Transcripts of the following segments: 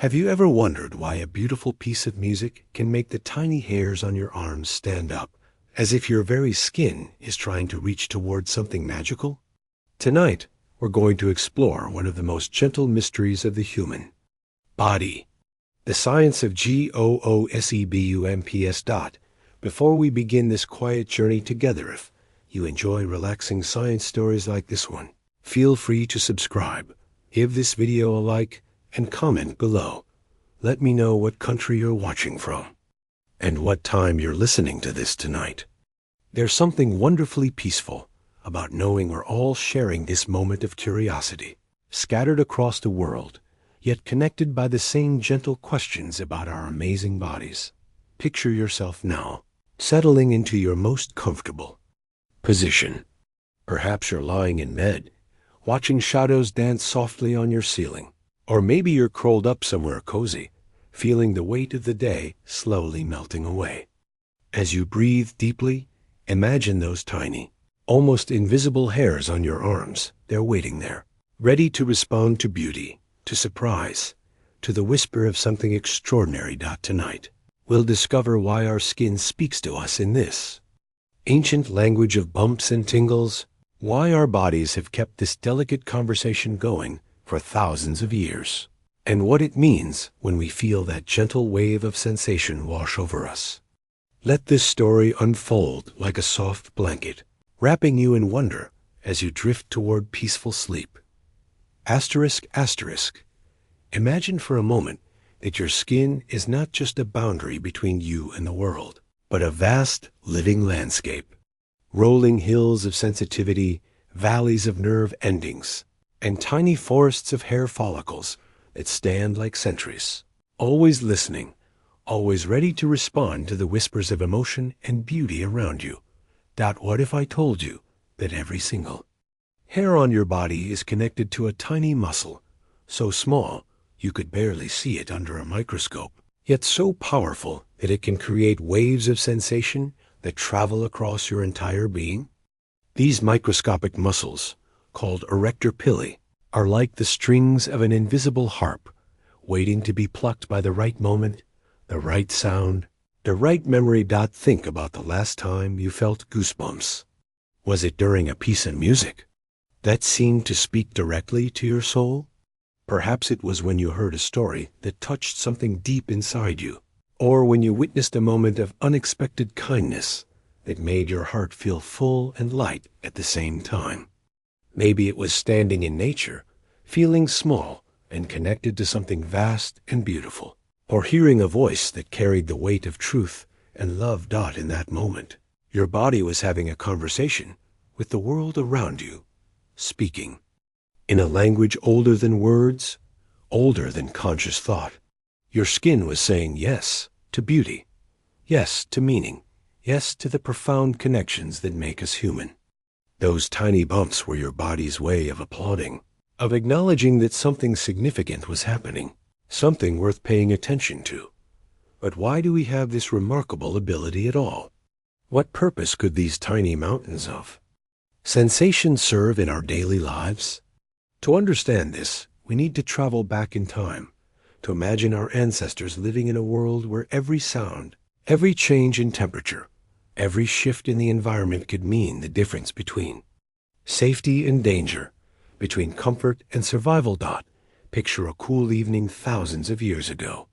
Have you ever wondered why a beautiful piece of music can make the tiny hairs on your arms stand up, as if your very skin is trying to reach towards something magical? Tonight, we're going to explore one of the most gentle mysteries of the human body, the science of Goosebumps. Before we begin this quiet journey together, if you enjoy relaxing science stories like this one, feel free to subscribe, give this video a like, and comment below. Let me know what country you're watching from and what time you're listening to this tonight. There's something wonderfully peaceful about knowing we're all sharing this moment of curiosity, scattered across the world, yet connected by the same gentle questions about our amazing bodies. Picture yourself now, settling into your most comfortable position. Perhaps you're lying in bed, watching shadows dance softly on your ceiling. Or maybe you're curled up somewhere cozy, feeling the weight of the day slowly melting away. As you breathe deeply, imagine those tiny, almost invisible hairs on your arms. They're waiting there, ready to respond to beauty, to surprise, to the whisper of something extraordinary. Tonight, we'll discover why our skin speaks to us in this ancient language of bumps and tingles, why our bodies have kept this delicate conversation going for thousands of years, and what it means when we feel that gentle wave of sensation wash over us. Let this story unfold like a soft blanket, wrapping you in wonder as you drift toward peaceful sleep. Asterisk, asterisk. Imagine for a moment that your skin is not just a boundary between you and the world, but a vast living landscape. Rolling hills of sensitivity, valleys of nerve endings, and tiny forests of hair follicles that stand like sentries, always listening, always ready to respond to the whispers of emotion and beauty around you. What if I told you that every single hair on your body is connected to a tiny muscle, so small you could barely see it under a microscope, yet so powerful that it can create waves of sensation that travel across your entire being? These microscopic muscles, called erector pili, are like the strings of an invisible harp, waiting to be plucked by the right moment, the right sound, the right memory. Think about the last time you felt goosebumps. Was it during a piece of music that seemed to speak directly to your soul? Perhaps it was when you heard a story that touched something deep inside you, or when you witnessed a moment of unexpected kindness that made your heart feel full and light at the same time. Maybe it was standing in nature, feeling small and connected to something vast and beautiful, or hearing a voice that carried the weight of truth and love. In that moment, your body was having a conversation with the world around you, speaking in a language older than words, older than conscious thought. Your skin was saying yes to beauty, yes to meaning, yes to the profound connections that make us human. Those tiny bumps were your body's way of applauding, of acknowledging that something significant was happening, something worth paying attention to. But why do we have this remarkable ability at all? What purpose could these tiny mountains of sensation serve in our daily lives? To understand this, we need to travel back in time, to imagine our ancestors living in a world where every sound, every change in temperature, every shift in the environment could mean the difference between safety and danger, between comfort and survival. Picture a cool evening thousands of years ago.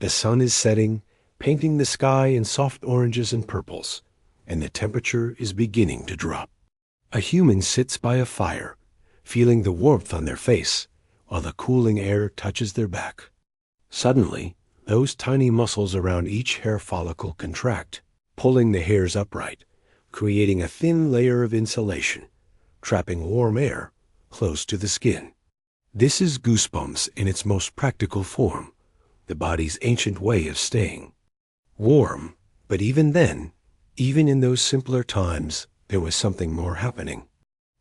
The sun is setting, painting the sky in soft oranges and purples, and the temperature is beginning to drop. A human sits by a fire, feeling the warmth on their face, while the cooling air touches their back. Suddenly, those tiny muscles around each hair follicle contract, pulling the hairs upright, creating a thin layer of insulation, trapping warm air close to the skin. This is goosebumps in its most practical form, the body's ancient way of staying warm. But even then, even in those simpler times, there was something more happening.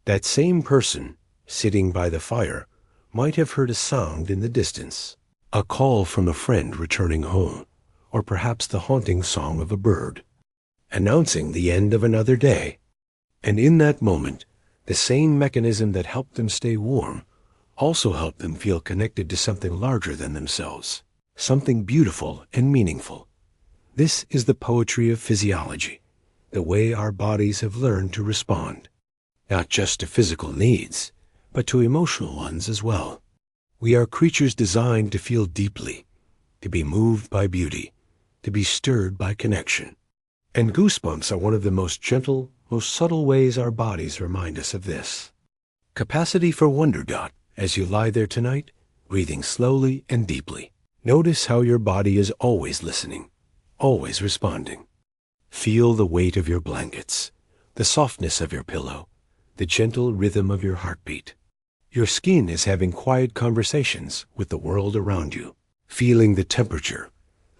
That same person, sitting by the fire, might have heard a sound in the distance, a call from a friend returning home, or perhaps the haunting song of a bird, announcing the end of another day. And in that moment, the same mechanism that helped them stay warm also help them feel connected to something larger than themselves, something beautiful and meaningful. This is the poetry of physiology, the way our bodies have learned to respond, not just to physical needs, but to emotional ones as well. We are creatures designed to feel deeply, to be moved by beauty, to be stirred by connection. And goosebumps are one of the most gentle, most subtle ways our bodies remind us of this. Capacity for wonder. As you lie there tonight, breathing slowly and deeply, notice how your body is always listening, always responding. Feel the weight of your blankets, the softness of your pillow, the gentle rhythm of your heartbeat. Your skin is having quiet conversations with the world around you, feeling the temperature,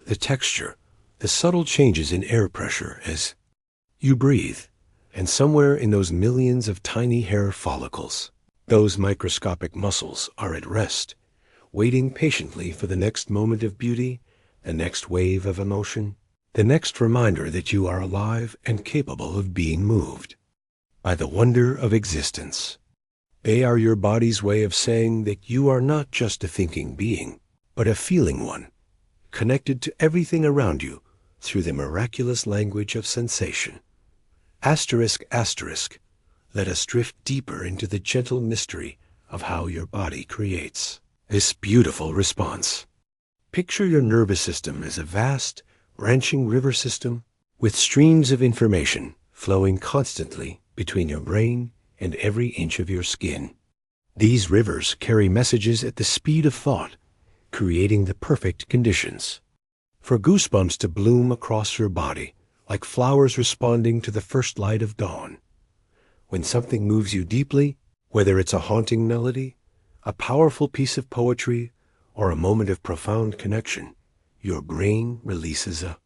the texture, the subtle changes in air pressure as you breathe. And somewhere in those millions of tiny hair follicles, those microscopic muscles are at rest, waiting patiently for the next moment of beauty, the next wave of emotion, the next reminder that you are alive and capable of being moved by the wonder of existence. They are your body's way of saying that you are not just a thinking being, but a feeling one, connected to everything around you through the miraculous language of sensation. Asterisk, asterisk. Let us drift deeper into the gentle mystery of how your body creates this beautiful response. Picture your nervous system as a vast, branching river system with streams of information flowing constantly between your brain and every inch of your skin. These rivers carry messages at the speed of thought, creating the perfect conditions for goosebumps to bloom across your body like flowers responding to the first light of dawn. When something moves you deeply, whether it's a haunting melody, a powerful piece of poetry, or a moment of profound connection, your brain releases a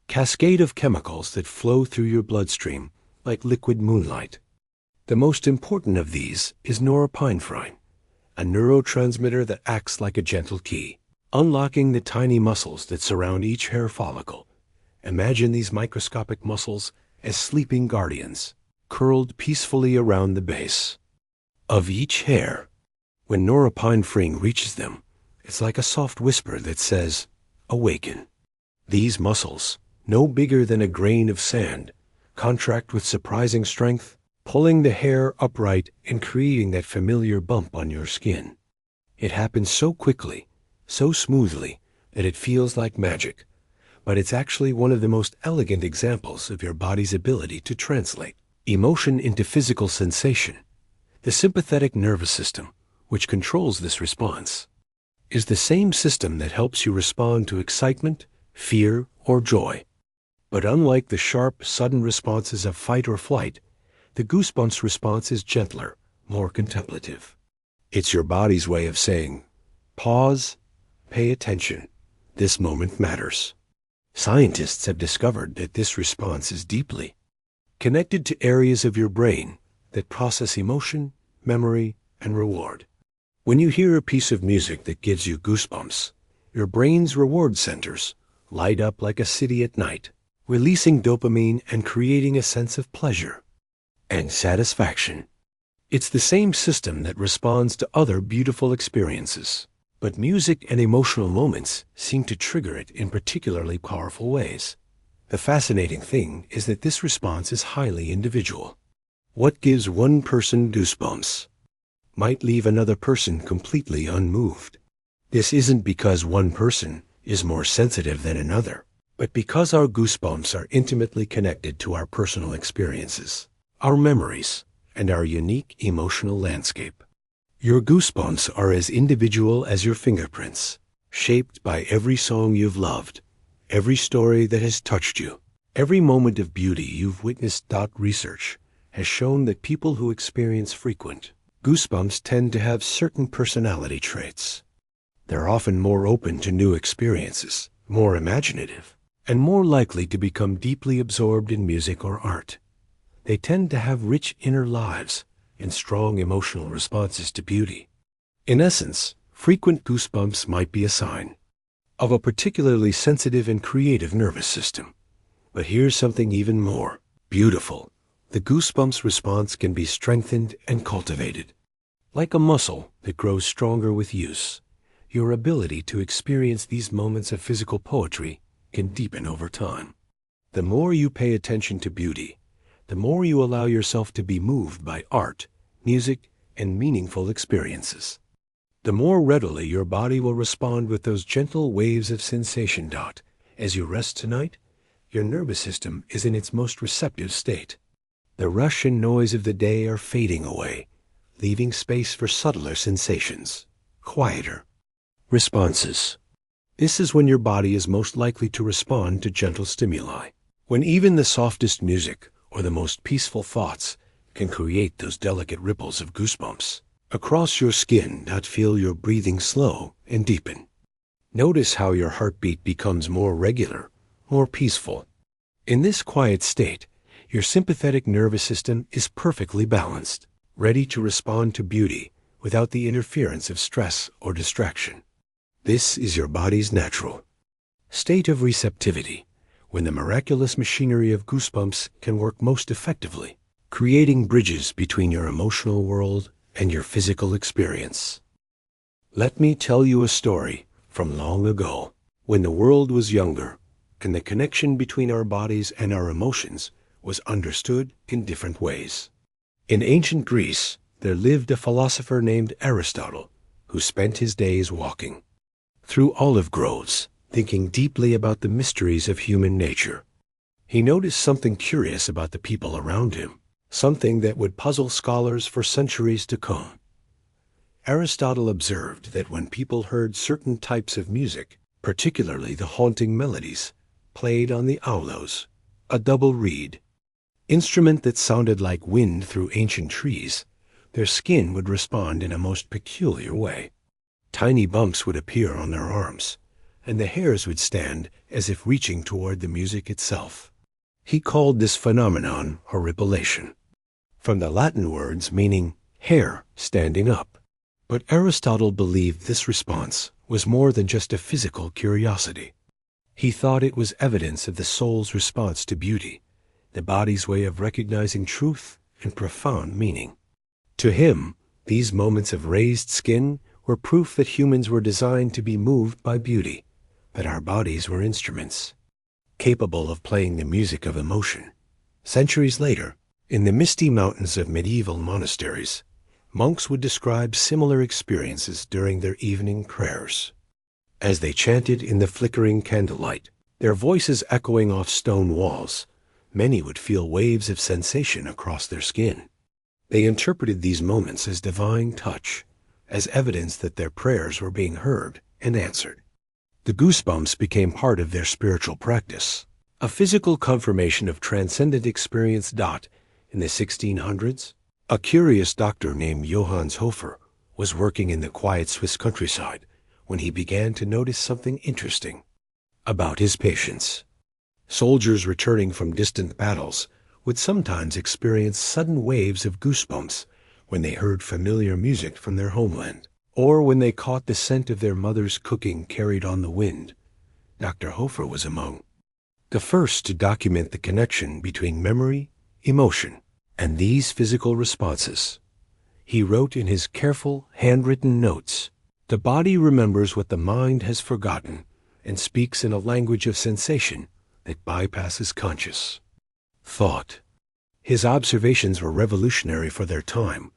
cascade of chemicals that flow through your bloodstream like liquid moonlight. The most important of these is norepinephrine, a neurotransmitter that acts like a gentle key, unlocking the tiny muscles that surround each hair follicle. Imagine these microscopic muscles as sleeping guardians, curled peacefully around the base of each hair. When norepinephrine reaches them, it's like a soft whisper that says, "Awaken." These muscles, no bigger than a grain of sand, contract with surprising strength, pulling the hair upright and creating that familiar bump on your skin. It happens so quickly, so smoothly, that it feels like magic, but it's actually one of the most elegant examples of your body's ability to translate emotion into physical sensation. The sympathetic nervous system, which controls this response, is the same system that helps you respond to excitement, fear, or joy. But unlike the sharp, sudden responses of fight or flight, the goosebumps response is gentler, more contemplative. It's your body's way of saying, pause, pay attention, this moment matters. Scientists have discovered that this response is deeply connected to areas of your brain that process emotion, memory, and reward. When you hear a piece of music that gives you goosebumps, your brain's reward centers light up like a city at night, releasing dopamine and creating a sense of pleasure and satisfaction. It's the same system that responds to other beautiful experiences, but music and emotional moments seem to trigger it in particularly powerful ways. The fascinating thing is that this response is highly individual. What gives one person goosebumps might leave another person completely unmoved. This isn't because one person is more sensitive than another, but because our goosebumps are intimately connected to our personal experiences, our memories, and our unique emotional landscape. Your goosebumps are as individual as your fingerprints, shaped by every song you've loved, every story that has touched you, every moment of beauty you've witnessed. Research has shown that people who experience frequent goosebumps tend to have certain personality traits. They're often more open to new experiences, more imaginative, and more likely to become deeply absorbed in music or art. They tend to have rich inner lives and strong emotional responses to beauty. In essence, frequent goosebumps might be a sign of a particularly sensitive and creative nervous system. But here's something even more beautiful. The goosebumps response can be strengthened and cultivated. Like a muscle that grows stronger with use, your ability to experience these moments of physical poetry can deepen over time. The more you pay attention to beauty, the more you allow yourself to be moved by art, music, and meaningful experiences, the more readily your body will respond with those gentle waves of sensation. As you rest tonight, your nervous system is in its most receptive state. The rush and noise of the day are fading away, leaving space for subtler sensations, quieter responses. This is when your body is most likely to respond to gentle stimuli, when even the softest music or the most peaceful thoughts can create those delicate ripples of goosebumps across your skin that feel your breathing slow and deepen. Notice how your heartbeat becomes more regular, more peaceful. In this quiet state, your sympathetic nervous system is perfectly balanced, ready to respond to beauty without the interference of stress or distraction. This is your body's natural state of receptivity, when the miraculous machinery of goosebumps can work most effectively, creating bridges between your emotional world and your physical experience. Let me tell you a story from long ago, when the world was younger, and the connection between our bodies and our emotions was understood in different ways. In ancient Greece, there lived a philosopher named Aristotle, who spent his days walking through olive groves, thinking deeply about the mysteries of human nature. He noticed something curious about the people around him, something that would puzzle scholars for centuries to come. Aristotle observed that when people heard certain types of music, particularly the haunting melodies, played on the aulos, a double reed instrument that sounded like wind through ancient trees, their skin would respond in a most peculiar way. Tiny bumps would appear on their arms, and the hairs would stand as if reaching toward the music itself. He called this phenomenon horripilation, from the Latin words meaning hair standing up. But Aristotle believed this response was more than just a physical curiosity. He thought it was evidence of the soul's response to beauty, the body's way of recognizing truth and profound meaning. To him, these moments of raised skin were proof that humans were designed to be moved by beauty, that our bodies were instruments capable of playing the music of emotion. Centuries later, in the misty mountains of medieval monasteries, monks would describe similar experiences during their evening prayers. As they chanted in the flickering candlelight, their voices echoing off stone walls, many would feel waves of sensation across their skin. They interpreted these moments as divine touch, as evidence that their prayers were being heard and answered. The goosebumps became part of their spiritual practice, a physical confirmation of transcendent experience. In the 1600s, a curious doctor named Johannes Hofer was working in the quiet Swiss countryside when he began to notice something interesting about his patients. Soldiers returning from distant battles would sometimes experience sudden waves of goosebumps when they heard familiar music from their homeland, or when they caught the scent of their mother's cooking carried on the wind. Dr. Hofer was among the first to document the connection between memory, emotion, and these physical responses. He wrote in his careful, handwritten notes, "The body remembers what the mind has forgotten and speaks in a language of sensation that bypasses conscious thought." His observations were revolutionary for their time,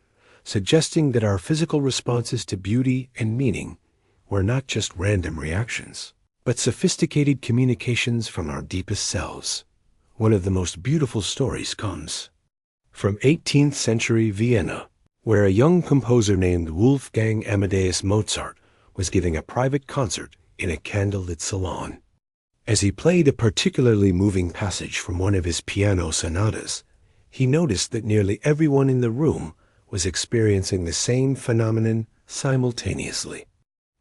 suggesting that our physical responses to beauty and meaning were not just random reactions, but sophisticated communications from our deepest selves. One of the most beautiful stories comes from 18th century Vienna, where a young composer named Wolfgang Amadeus Mozart was giving a private concert in a candlelit salon. As he played a particularly moving passage from one of his piano sonatas, he noticed that nearly everyone in the room was experiencing the same phenomenon simultaneously.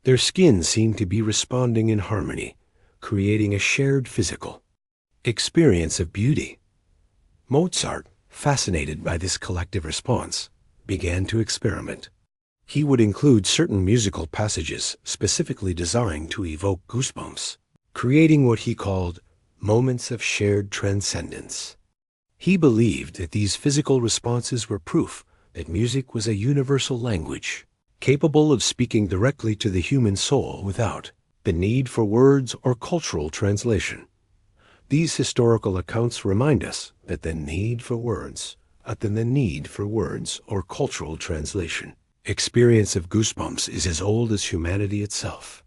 Their skin seemed to be responding in harmony, creating a shared physical experience of beauty. Mozart, fascinated by this collective response, began to experiment. He would include certain musical passages specifically designed to evoke goosebumps, creating what he called moments of shared transcendence. He believed that these physical responses were proof that music was a universal language, capable of speaking directly to the human soul without the need for words or cultural translation. These historical accounts remind us that the need for words or cultural translation. Experience of Goosebumps is as old as humanity itself.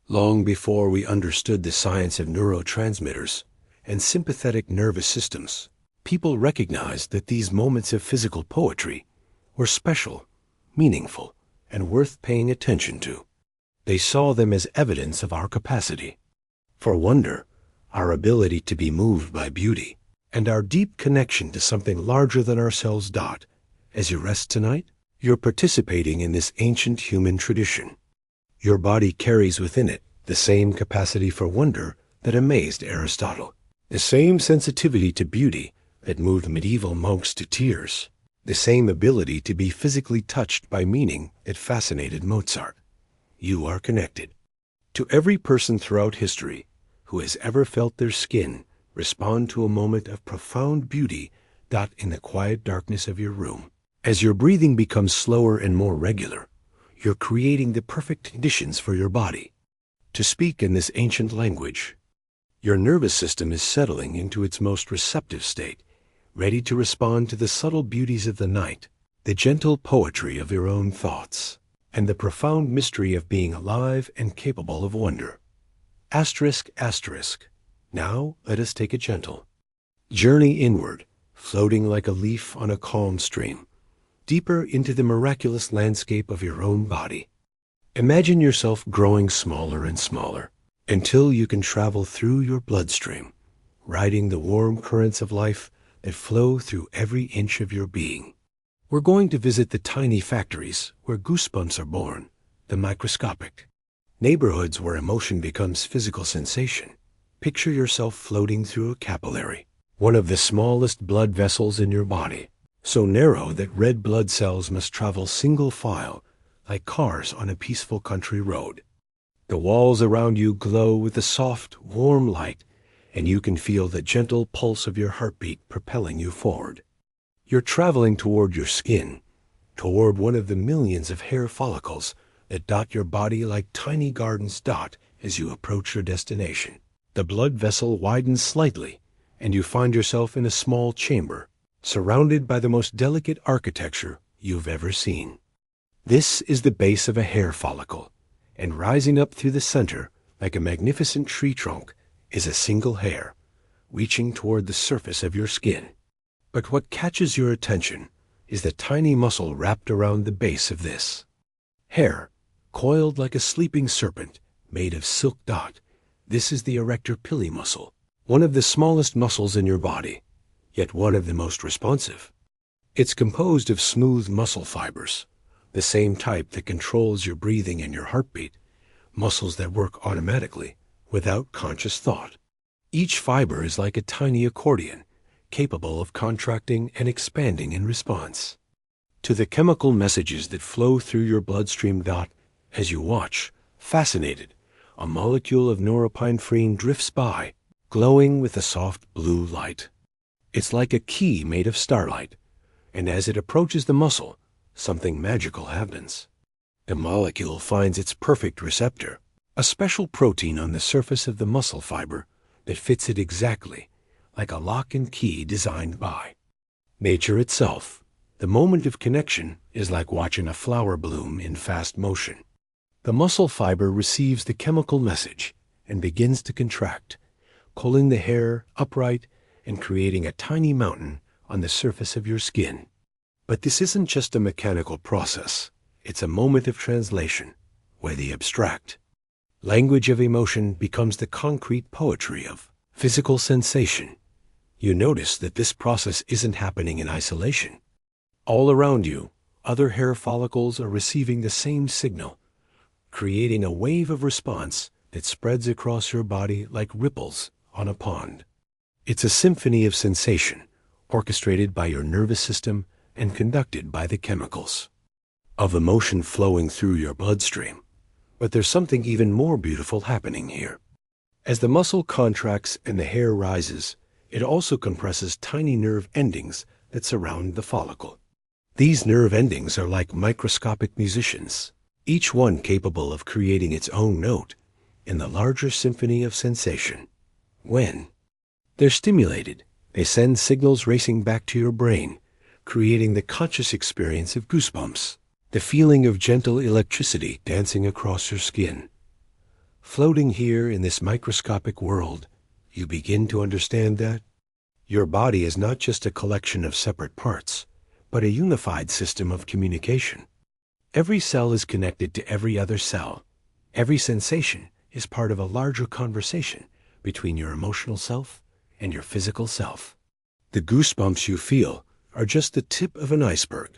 Long before we understood the science of neurotransmitters and sympathetic nervous systems, people recognized that these moments of physical poetry were special, meaningful, and worth paying attention to. They saw them as evidence of our capacity for wonder, our ability to be moved by beauty, and our deep connection to something larger than ourselves. As you rest tonight, you're participating in this ancient human tradition. Your body carries within it the same capacity for wonder that amazed Aristotle, the same sensitivity to beauty that moved medieval monks to tears, the same ability to be physically touched by meaning that fascinated Mozart. You are connected to every person throughout history who has ever felt their skin respond to a moment of profound beauty. In the quiet darkness of your room, as your breathing becomes slower and more regular, you're creating the perfect conditions for your body to speak in this ancient language. Your nervous system is settling into its most receptive state, ready to respond to the subtle beauties of the night, the gentle poetry of your own thoughts, and the profound mystery of being alive and capable of wonder. Asterisk, asterisk. Now let us take a gentle journey inward, floating like a leaf on a calm stream, deeper into the miraculous landscape of your own body. Imagine yourself growing smaller and smaller until you can travel through your bloodstream, riding the warm currents of life that flow through every inch of your being. We're going to visit the tiny factories where goosebumps are born, the microscopic neighborhoods where emotion becomes physical sensation. Picture yourself floating through a capillary, one of the smallest blood vessels in your body, so narrow that red blood cells must travel single file like cars on a peaceful country road. The walls around you glow with a soft, warm light, and you can feel the gentle pulse of your heartbeat propelling you forward. You're traveling toward your skin, toward one of the millions of hair follicles that dot your body like tiny gardens. As you approach your destination, the blood vessel widens slightly, and you find yourself in a small chamber, surrounded by the most delicate architecture you've ever seen. This is the base of a hair follicle, and rising up through the center, like a magnificent tree trunk, is a single hair, reaching toward the surface of your skin. But what catches your attention is the tiny muscle wrapped around the base of this hair, coiled like a sleeping serpent made of silk. This is the erector pili muscle, one of the smallest muscles in your body, yet one of the most responsive. It's composed of smooth muscle fibers, the same type that controls your breathing and your heartbeat, muscles that work automatically without conscious thought. Each fiber is like a tiny accordion, capable of contracting and expanding in response to the chemical messages that flow through your bloodstream. As you watch, fascinated, a molecule of norepinephrine drifts by, glowing with a soft blue light. It's like a key made of starlight, and as it approaches the muscle, something magical happens. The molecule finds its perfect receptor, a special protein on the surface of the muscle fiber that fits it exactly, like a lock and key designed by nature itself. The moment of connection is like watching a flower bloom in fast motion. The muscle fiber receives the chemical message and begins to contract, pulling the hair upright and creating a tiny mountain on the surface of your skin. But this isn't just a mechanical process. It's a moment of translation, where the abstract language of emotion becomes the concrete poetry of physical sensation. You notice that this process isn't happening in isolation. All around you, other hair follicles are receiving the same signal, creating a wave of response that spreads across your body like ripples on a pond. It's a symphony of sensation, orchestrated by your nervous system and conducted by the chemicals of emotion flowing through your bloodstream. But there's something even more beautiful happening here. As the muscle contracts and the hair rises, it also compresses tiny nerve endings that surround the follicle. These nerve endings are like microscopic musicians, each one capable of creating its own note in the larger symphony of sensation. When they're stimulated, they send signals racing back to your brain, creating the conscious experience of goosebumps, the feeling of gentle electricity dancing across your skin. Floating here in this microscopic world, you begin to understand that your body is not just a collection of separate parts, but a unified system of communication. Every cell is connected to every other cell. Every sensation is part of a larger conversation between your emotional self and your physical self. The goosebumps you feel are just the tip of an iceberg,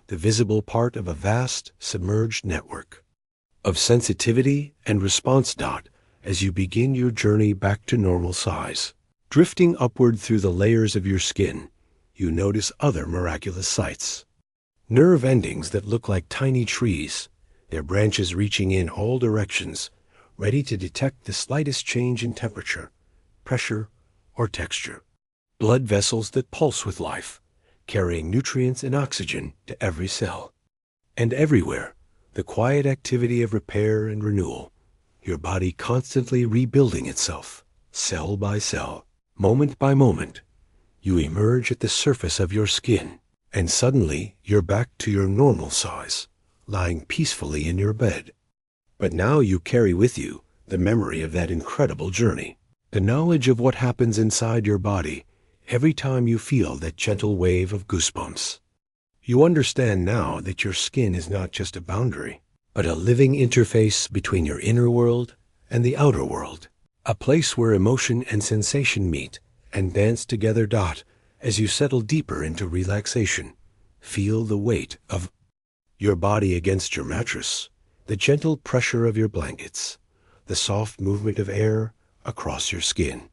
the visible part of a vast, submerged network of sensitivity and response. As you begin your journey back to normal size, drifting upward through the layers of your skin, you notice other miraculous sights. Nerve endings that look like tiny trees, their branches reaching in all directions, ready to detect the slightest change in temperature, pressure, or texture. Blood vessels that pulse with life, carrying nutrients and oxygen to every cell. And everywhere, the quiet activity of repair and renewal, your body constantly rebuilding itself, cell by cell, moment by moment. You emerge at the surface of your skin, and suddenly you're back to your normal size, lying peacefully in your bed. But now you carry with you the memory of that incredible journey, the knowledge of what happens inside your body every time you feel that gentle wave of goosebumps. You understand now that your skin is not just a boundary, but a living interface between your inner world and the outer world, a place where emotion and sensation meet and dance together. As you settle deeper into relaxation, feel the weight of your body against your mattress, the gentle pressure of your blankets, the soft movement of air across your skin.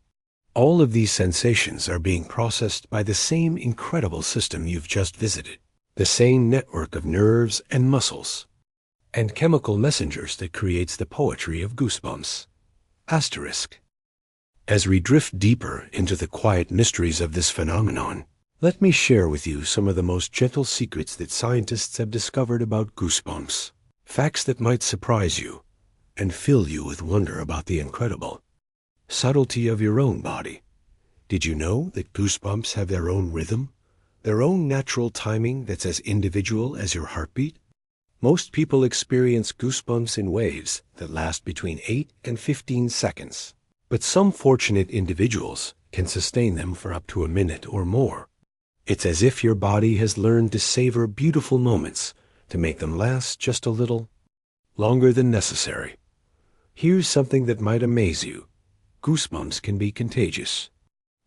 All of these sensations are being processed by the same incredible system you've just visited, the same network of nerves and muscles and chemical messengers that creates the poetry of goosebumps. Asterisk. As we drift deeper into the quiet mysteries of this phenomenon, let me share with you some of the most gentle secrets that scientists have discovered about goosebumps. Facts that might surprise you and fill you with wonder about the incredible subtlety of your own body. Did you know that goosebumps have their own rhythm, their own natural timing that's as individual as your heartbeat? Most people experience goosebumps in waves that last between 8 and 15 seconds. But some fortunate individuals can sustain them for up to a minute or more. It's as if your body has learned to savor beautiful moments to make them last just a little longer than necessary. Here's something that might amaze you. Goosebumps can be contagious.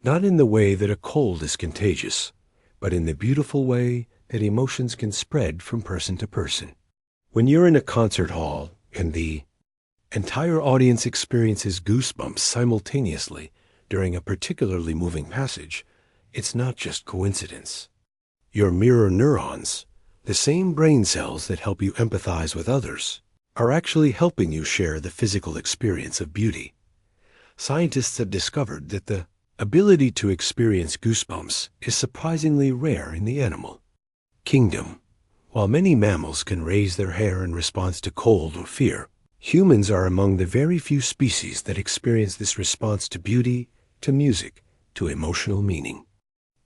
Not in the way that a cold is contagious, but in the beautiful way that emotions can spread from person to person. When you're in a concert hall and the entire audience experiences goosebumps simultaneously during a particularly moving passage, it's not just coincidence. Your mirror neurons, the same brain cells that help you empathize with others, are actually helping you share the physical experience of beauty. Scientists have discovered that the ability to experience goosebumps is surprisingly rare in the animal kingdom. While many mammals can raise their hair in response to cold or fear, humans are among the very few species that experience this response to beauty, to music, to emotional meaning.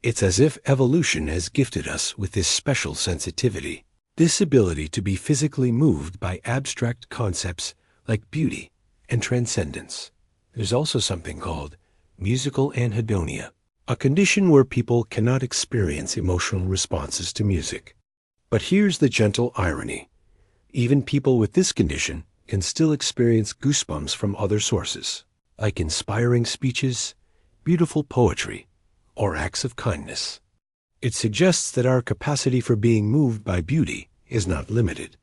It's as if evolution has gifted us with this special sensitivity, this ability to be physically moved by abstract concepts like beauty and transcendence. There's also something called musical anhedonia, a condition where people cannot experience emotional responses to music. But here's the gentle irony. Even people with this condition can still experience goosebumps from other sources, like inspiring speeches, beautiful poetry, or acts of kindness. It suggests that our capacity for being moved by beauty is not limited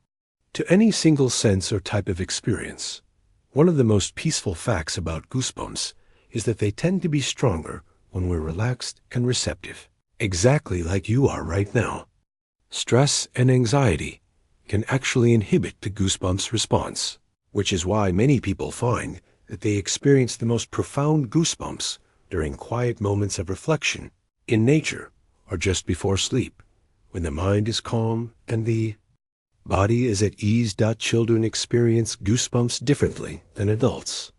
to any single sense or type of experience. One of the most peaceful facts about goosebumps is that they tend to be stronger when we're relaxed and receptive, exactly like you are right now. Stress and anxiety can actually inhibit the goosebumps response, which is why many people find that they experience the most profound goosebumps during quiet moments of reflection, in nature, or just before sleep, when the mind is calm and the body is at ease. Children experience goosebumps differently than adults.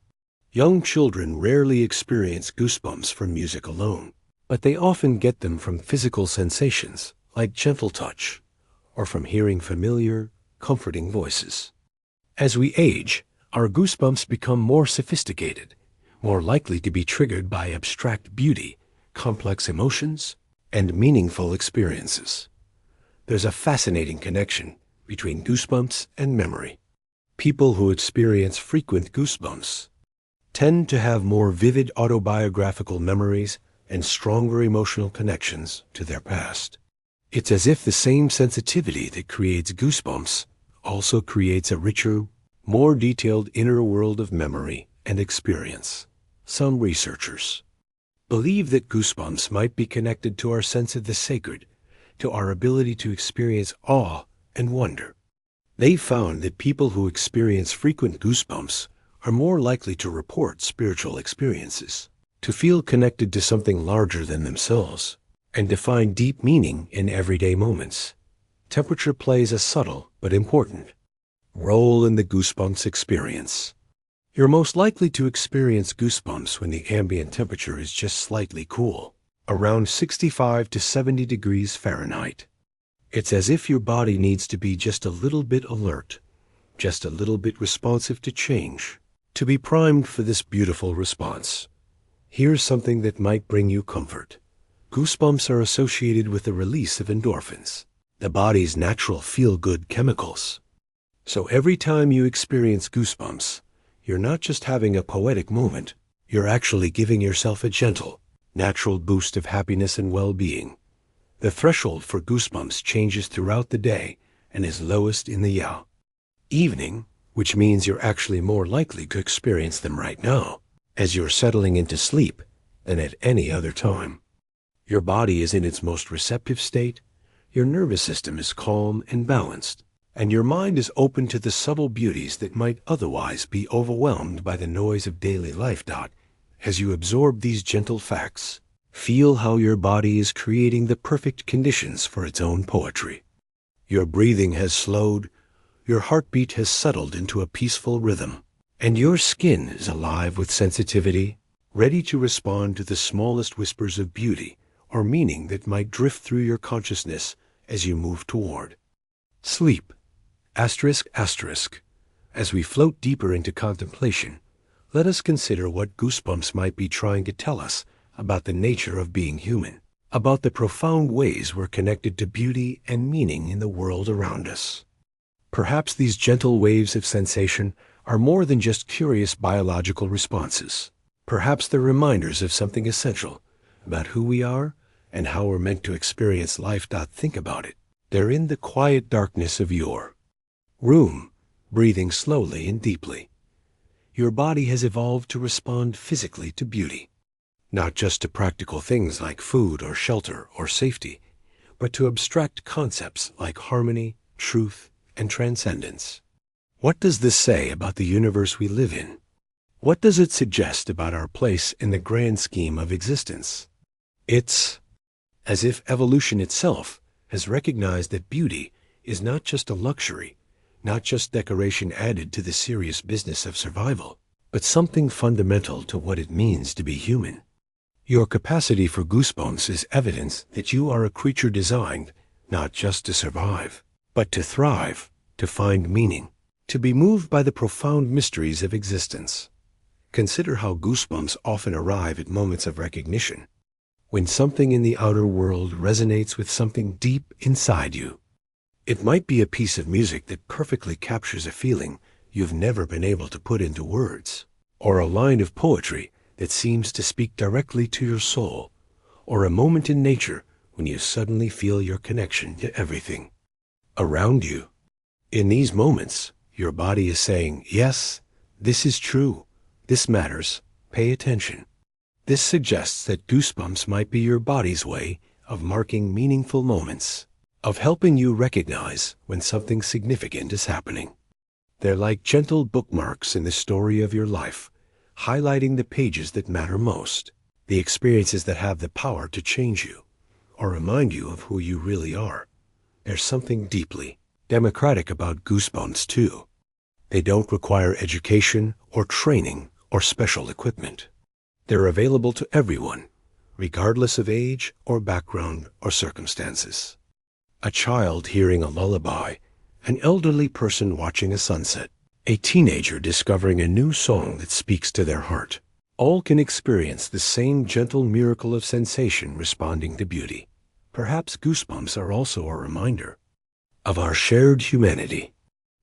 Young children rarely experience goosebumps from music alone, but they often get them from physical sensations like gentle touch or from hearing familiar, comforting voices. As we age, our goosebumps become more sophisticated, more likely to be triggered by abstract beauty, complex emotions, and meaningful experiences. There's a fascinating connection between goosebumps and memory. People who experience frequent goosebumps tend to have more vivid autobiographical memories and stronger emotional connections to their past. It's as if the same sensitivity that creates goosebumps also creates a richer, more detailed inner world of memory and experience. Some researchers believe that goosebumps might be connected to our sense of the sacred, to our ability to experience awe and wonder. They found that people who experience frequent goosebumps are more likely to report spiritual experiences, to feel connected to something larger than themselves, and to find deep meaning in everyday moments. Temperature plays a subtle but important role in the goosebumps experience. You're most likely to experience goosebumps when the ambient temperature is just slightly cool, around 65 to 70 degrees Fahrenheit. It's as if your body needs to be just a little bit alert, just a little bit responsive to change, to be primed for this beautiful response. Here's something that might bring you comfort. Goosebumps are associated with the release of endorphins, the body's natural feel-good chemicals. So every time you experience goosebumps, you're not just having a poetic moment, you're actually giving yourself a gentle, natural boost of happiness and well-being. The threshold for goosebumps changes throughout the day and is lowest in the evening, which means you're actually more likely to experience them right now, as you're settling into sleep, than at any other time. Your body is in its most receptive state, your nervous system is calm and balanced, and your mind is open to the subtle beauties that might otherwise be overwhelmed by the noise of daily life. As you absorb these gentle facts, feel how your body is creating the perfect conditions for its own poetry. Your breathing has slowed, your heartbeat has settled into a peaceful rhythm, and your skin is alive with sensitivity, ready to respond to the smallest whispers of beauty or meaning that might drift through your consciousness as you move toward sleep. Asterisk, asterisk. As we float deeper into contemplation, let us consider what goosebumps might be trying to tell us about the nature of being human, about the profound ways we're connected to beauty and meaning in the world around us. Perhaps these gentle waves of sensation are more than just curious biological responses. Perhaps they're reminders of something essential about who we are and how we're meant to experience life. Think about it. They're in the quiet darkness of your room, breathing slowly and deeply. Your body has evolved to respond physically to beauty, not just to practical things like food or shelter or safety, but to abstract concepts like harmony, truth, and transcendence. What does this say about the universe we live in? What does it suggest about our place in the grand scheme of existence? It's as if evolution itself has recognized that beauty is not just a luxury, not just decoration added to the serious business of survival, but something fundamental to what it means to be human. Your capacity for goosebumps is evidence that you are a creature designed not just to survive, but to thrive, to find meaning, to be moved by the profound mysteries of existence. Consider how goosebumps often arrive at moments of recognition, when something in the outer world resonates with something deep inside you. It might be a piece of music that perfectly captures a feeling you've never been able to put into words, or a line of poetry that seems to speak directly to your soul, or a moment in nature when you suddenly feel your connection to everything around you. In these moments, your body is saying, yes, this is true, this matters, pay attention. This suggests that goosebumps might be your body's way of marking meaningful moments, of helping you recognize when something significant is happening. They're like gentle bookmarks in the story of your life, highlighting the pages that matter most, the experiences that have the power to change you, or remind you of who you really are. There's something deeply democratic about Goosebumps, too. They don't require education or training or special equipment. They're available to everyone, regardless of age or background or circumstances. A child hearing a lullaby, an elderly person watching a sunset, a teenager discovering a new song that speaks to their heart. All can experience the same gentle miracle of sensation responding to beauty. Perhaps Goosebumps are also a reminder of our shared humanity.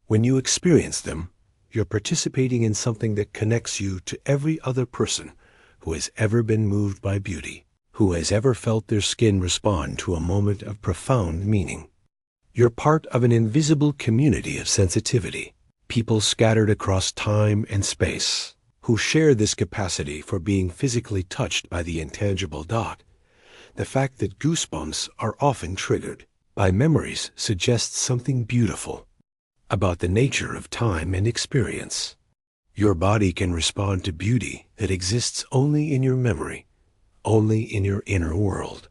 When you experience them, you're participating in something that connects you to every other person who has ever been moved by beauty, who has ever felt their skin respond to a moment of profound meaning. You're part of an invisible community of sensitivity, people scattered across time and space, who share this capacity for being physically touched by the intangible dot. The fact that goosebumps are often triggered by memories suggests something beautiful about the nature of time and experience. Your body can respond to beauty that exists only in your memory, only in your inner world.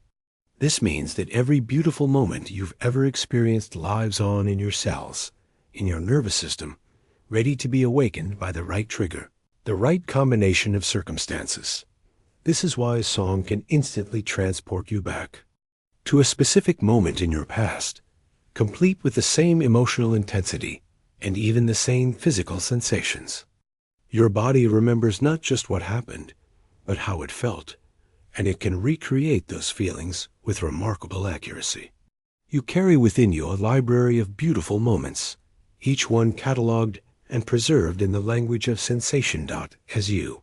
This means that every beautiful moment you've ever experienced lives on in your cells, in your nervous system, ready to be awakened by the right trigger, the right combination of circumstances. This is why a song can instantly transport you back to a specific moment in your past, complete with the same emotional intensity and even the same physical sensations. Your body remembers not just what happened, but how it felt, and it can recreate those feelings with remarkable accuracy. You carry within you a library of beautiful moments, each one cataloged and preserved in the language of sensation. As you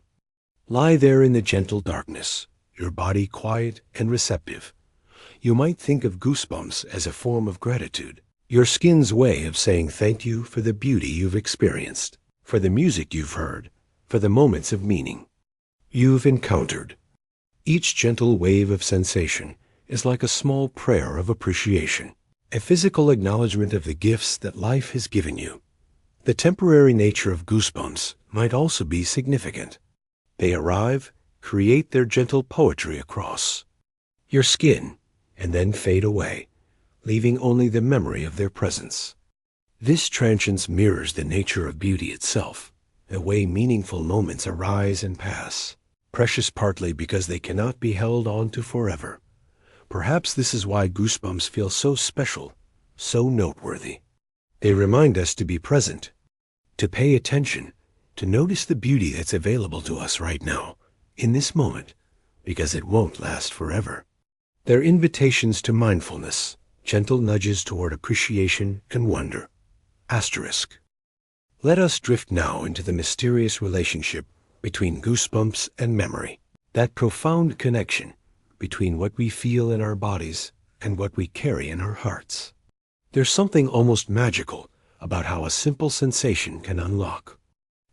lie there in the gentle darkness, your body quiet and receptive, you might think of Goosebumps as a form of gratitude, your skin's way of saying thank you for the beauty you've experienced, for the music you've heard, for the moments of meaning you've encountered. Each gentle wave of sensation is like a small prayer of appreciation, a physical acknowledgement of the gifts that life has given you. The temporary nature of Goosebumps might also be significant. They arrive, create their gentle poetry across your skin, and then fade away, leaving only the memory of their presence. This transience mirrors the nature of beauty itself, the way meaningful moments arise and pass, precious partly because they cannot be held on to forever. Perhaps this is why Goosebumps feel so special, so noteworthy. They remind us to be present, to pay attention, to notice the beauty that's available to us right now, in this moment, because it won't last forever. They're invitations to mindfulness, gentle nudges toward appreciation and wonder. Asterisk. Let us drift now into the mysterious relationship between Goosebumps and memory, that profound connection between what we feel in our bodies and what we carry in our hearts. There's something almost magical about how a simple sensation can unlock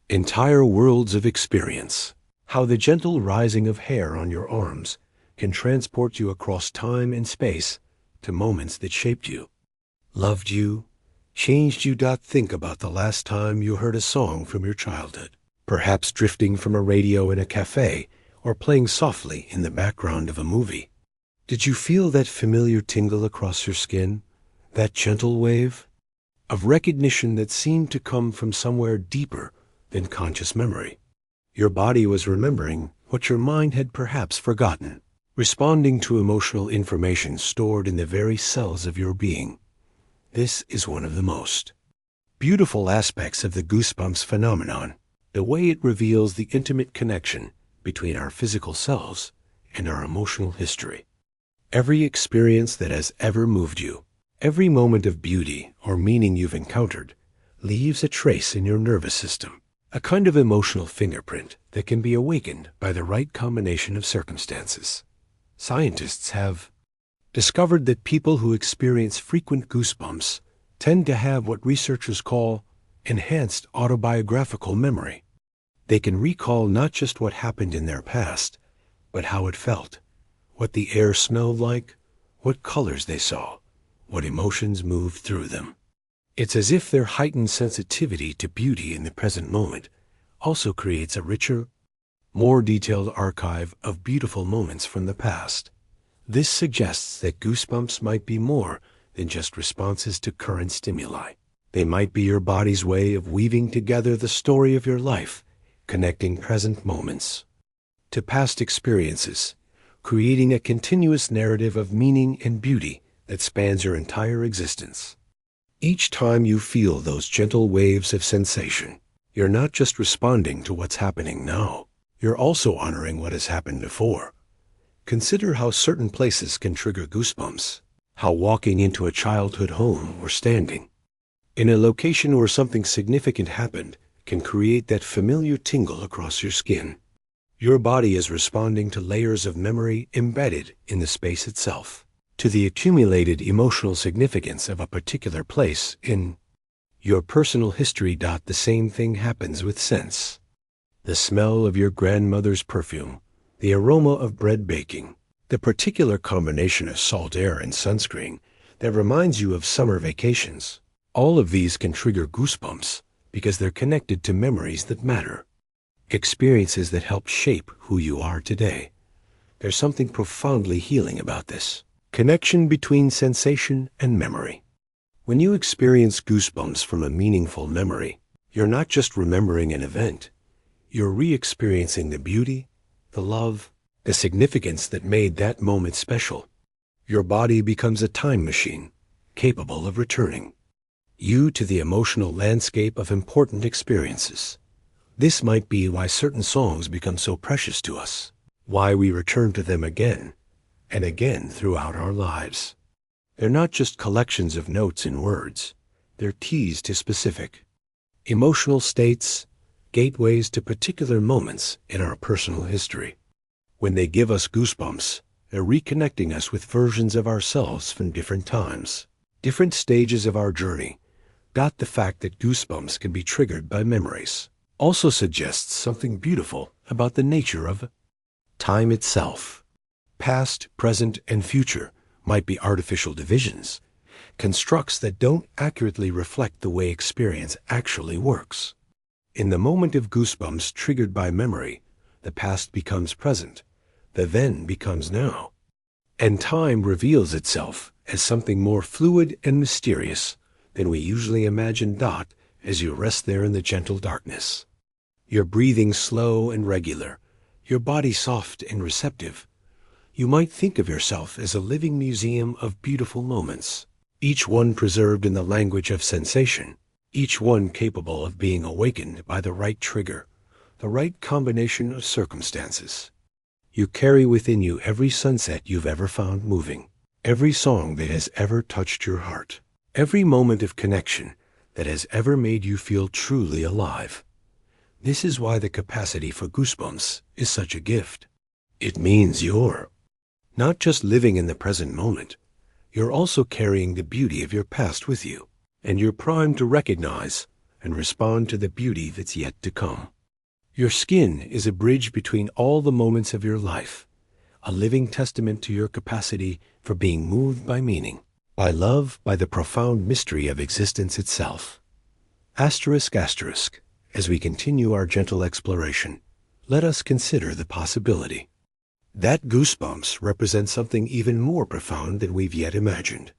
entire worlds of experience, how the gentle rising of hair on your arms can transport you across time and space to moments that shaped you, loved you, changed you. Think about the last time you heard a song from your childhood, perhaps drifting from a radio in a cafe or playing softly in the background of a movie. Did you feel that familiar tingle across your skin, that gentle wave of recognition that seemed to come from somewhere deeper than conscious memory? Your body was remembering what your mind had perhaps forgotten, responding to emotional information stored in the very cells of your being. This is one of the most beautiful aspects of the Goosebumps phenomenon, the way it reveals the intimate connection between our physical selves and our emotional history. Every experience that has ever moved you, every moment of beauty or meaning you've encountered, leaves a trace in your nervous system, a kind of emotional fingerprint that can be awakened by the right combination of circumstances. Scientists have discovered that people who experience frequent goosebumps tend to have what researchers call enhanced autobiographical memory. They can recall not just what happened in their past, but how it felt, what the air smelled like, what colors they saw, what emotions moved through them. It's as if their heightened sensitivity to beauty in the present moment also creates a richer, more detailed archive of beautiful moments from the past. This suggests that Goosebumps might be more than just responses to current stimuli. They might be your body's way of weaving together the story of your life, connecting present moments to past experiences, creating a continuous narrative of meaning and beauty that spans your entire existence. Each time you feel those gentle waves of sensation, you're not just responding to what's happening now, you're also honoring what has happened before. Consider how certain places can trigger goosebumps, how walking into a childhood home or standing in a location where something significant happened can create that familiar tingle across your skin. Your body is responding to layers of memory embedded in the space itself, to the accumulated emotional significance of a particular place in your personal history. The same thing happens with scents. The smell of your grandmother's perfume, the aroma of bread baking, the particular combination of salt air and sunscreen that reminds you of summer vacations. All of these can trigger goosebumps because they're connected to memories that matter, experiences that help shape who you are today. There's something profoundly healing about this connection between sensation and memory. When you experience goosebumps from a meaningful memory, you're not just remembering an event, you're re-experiencing the beauty, the love, the significance that made that moment special. Your body becomes a time machine, capable of returning you to the emotional landscape of important experiences. This might be why certain songs become so precious to us, why we return to them again and again throughout our lives. They're not just collections of notes and words, they're keys to specific emotional states, gateways to particular moments in our personal history. When they give us goosebumps, they're reconnecting us with versions of ourselves from different times, different stages of our journey. The fact that goosebumps can be triggered by memories also suggests something beautiful about the nature of time itself. Past, present, and future might be artificial divisions, constructs that don't accurately reflect the way experience actually works. In the moment of goosebumps triggered by memory, the past becomes present, the then becomes now, and time reveals itself as something more fluid and mysterious than we usually imagine. As you rest there in the gentle darkness, your breathing slow and regular, your body soft and receptive, you might think of yourself as a living museum of beautiful moments, each one preserved in the language of sensation, each one capable of being awakened by the right trigger, the right combination of circumstances. You carry within you every sunset you've ever found moving, every song that has ever touched your heart, every moment of connection that has ever made you feel truly alive. This is why the capacity for goosebumps is such a gift. It means you're not just living in the present moment, you're also carrying the beauty of your past with you, and you're primed to recognize and respond to the beauty that's yet to come. Your skin is a bridge between all the moments of your life, a living testament to your capacity for being moved by meaning, by love, by the profound mystery of existence itself. Asterisk, asterisk. As we continue our gentle exploration, let us consider the possibility that goosebumps represent something even more profound than we've yet imagined.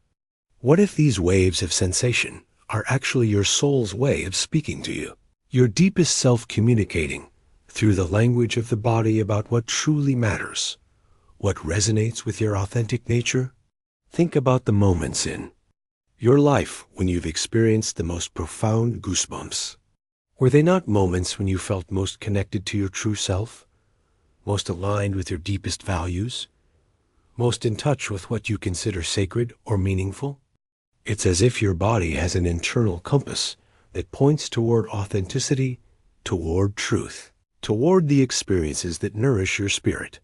What if these waves of sensation are actually your soul's way of speaking to you, your deepest self communicating through the language of the body about what truly matters, what resonates with your authentic nature? Think about the moments in your life when you've experienced the most profound goosebumps. Were they not moments when you felt most connected to your true self, most aligned with your deepest values, most in touch with what you consider sacred or meaningful? It's as if your body has an internal compass that points toward authenticity, toward truth, toward the experiences that nourish your spirit.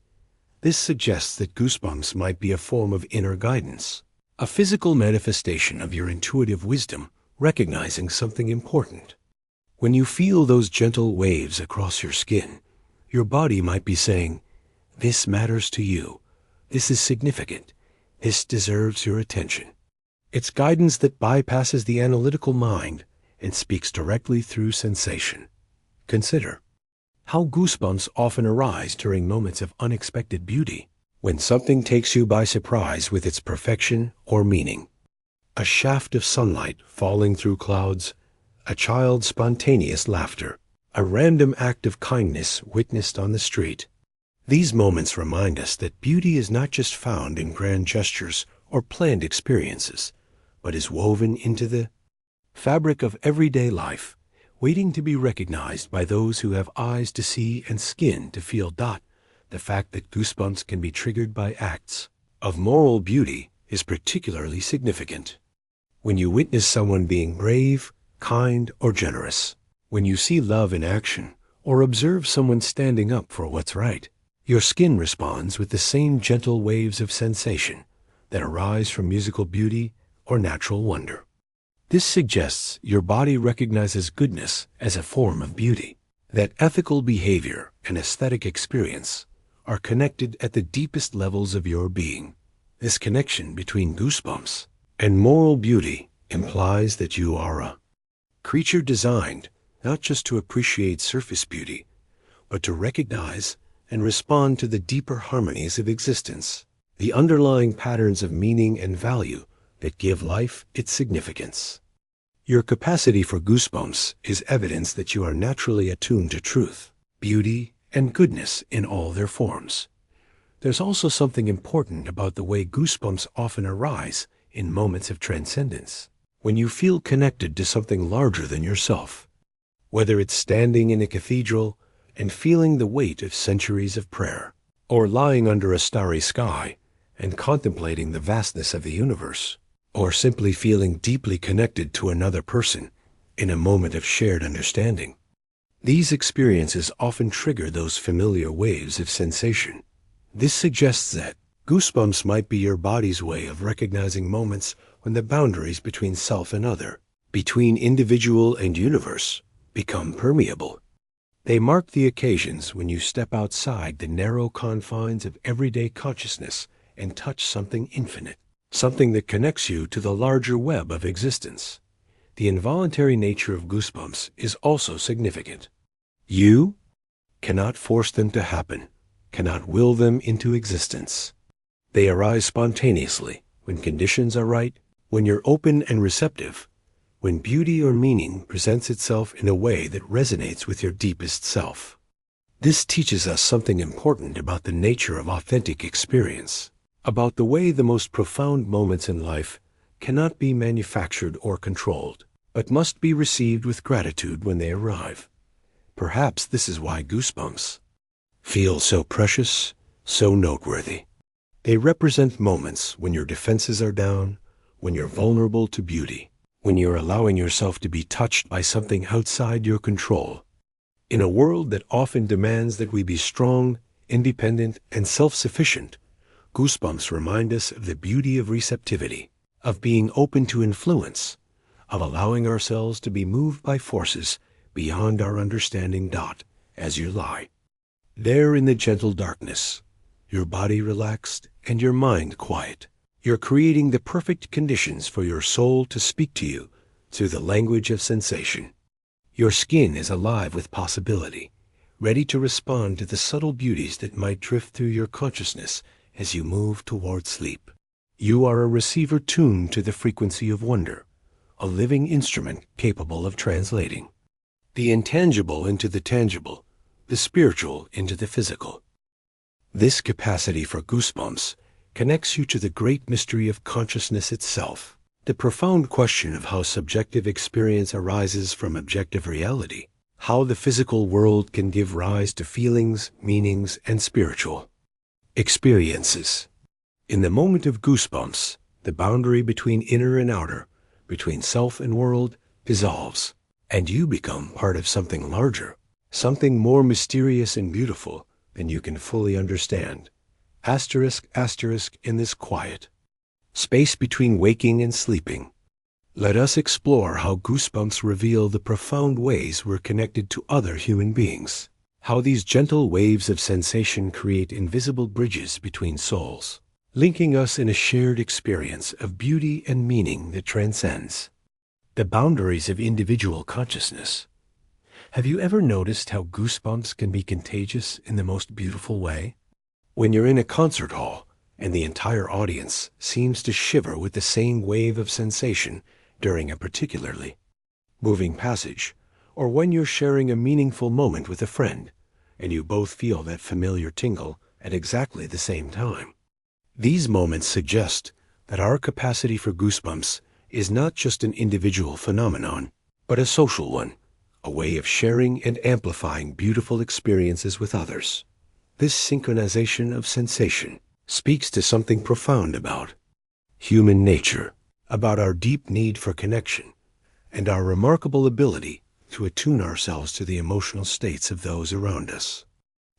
This suggests that goosebumps might be a form of inner guidance, a physical manifestation of your intuitive wisdom, recognizing something important. When you feel those gentle waves across your skin, your body might be saying, "This matters to you. This is significant. This deserves your attention." It's guidance that bypasses the analytical mind and speaks directly through sensation. Consider how goosebumps often arise during moments of unexpected beauty, when something takes you by surprise with its perfection or meaning. a shaft of sunlight falling through clouds, a child's spontaneous laughter, a random act of kindness witnessed on the street. These moments remind us that beauty is not just found in grand gestures or planned experiences, but is woven into the fabric of everyday life, waiting to be recognized by those who have eyes to see and skin to feel. The fact that goosebumps can be triggered by acts of moral beauty is particularly significant. When you witness someone being brave, kind, or generous, when you see love in action, or observe someone standing up for what's right, your skin responds with the same gentle waves of sensation that arise from musical beauty or natural wonder. This suggests your body recognizes goodness as a form of beauty, that ethical behavior and aesthetic experience are connected at the deepest levels of your being. This connection between goosebumps and moral beauty implies that you are a creature designed not just to appreciate surface beauty, but to recognize and respond to the deeper harmonies of existence, the underlying patterns of meaning and value that give life its significance. Your capacity for goosebumps is evidence that you are naturally attuned to truth, beauty, and goodness in all their forms. There's also something important about the way goosebumps often arise in moments of transcendence, when you feel connected to something larger than yourself. Whether it's standing in a cathedral and feeling the weight of centuries of prayer, or lying under a starry sky and contemplating the vastness of the universe, or simply feeling deeply connected to another person in a moment of shared understanding. These experiences often trigger those familiar waves of sensation. This suggests that goosebumps might be your body's way of recognizing moments when the boundaries between self and other, between individual and universe, become permeable. They mark the occasions when you step outside the narrow confines of everyday consciousness and touch something infinite, something that connects you to the larger web of existence. The involuntary nature of goosebumps is also significant. You cannot force them to happen, cannot will them into existence. They arise spontaneously when conditions are right, when you're open and receptive, when beauty or meaning presents itself in a way that resonates with your deepest self. This teaches us something important about the nature of authentic experience, about the way the most profound moments in life cannot be manufactured or controlled, but must be received with gratitude when they arrive. Perhaps this is why goosebumps feel so precious, so noteworthy. They represent moments when your defenses are down, when you're vulnerable to beauty, when you're allowing yourself to be touched by something outside your control. In a world that often demands that we be strong, independent, and self-sufficient, goosebumps remind us of the beauty of receptivity, of being open to influence, of allowing ourselves to be moved by forces beyond our understanding. As you lie there in the gentle darkness, your body relaxed and your mind quiet, you're creating the perfect conditions for your soul to speak to you through the language of sensation. Your skin is alive with possibility, ready to respond to the subtle beauties that might drift through your consciousness as you move toward sleep. You are a receiver tuned to the frequency of wonder, a living instrument capable of translating the intangible into the tangible, the spiritual into the physical. This capacity for goosebumps connects you to the great mystery of consciousness itself, the profound question of how subjective experience arises from objective reality, how the physical world can give rise to feelings, meanings, and spiritual experiences. In the moment of goosebumps, the boundary between inner and outer, between self and world, dissolves, and you become part of something larger, something more mysterious and beautiful than you can fully understand. In this quiet space between waking and sleeping, let us explore how goosebumps reveal the profound ways we're connected to other human beings, how these gentle waves of sensation create invisible bridges between souls, linking us in a shared experience of beauty and meaning that transcends the boundaries of individual consciousness. Have you ever noticed how goosebumps can be contagious in the most beautiful way? When you're in a concert hall and the entire audience seems to shiver with the same wave of sensation during a particularly moving passage, or when you're sharing a meaningful moment with a friend, and you both feel that familiar tingle at exactly the same time. These moments suggest that our capacity for goosebumps is not just an individual phenomenon, but a social one, a way of sharing and amplifying beautiful experiences with others. This synchronization of sensation speaks to something profound about human nature, about our deep need for connection, and our remarkable ability to attune ourselves to the emotional states of those around us.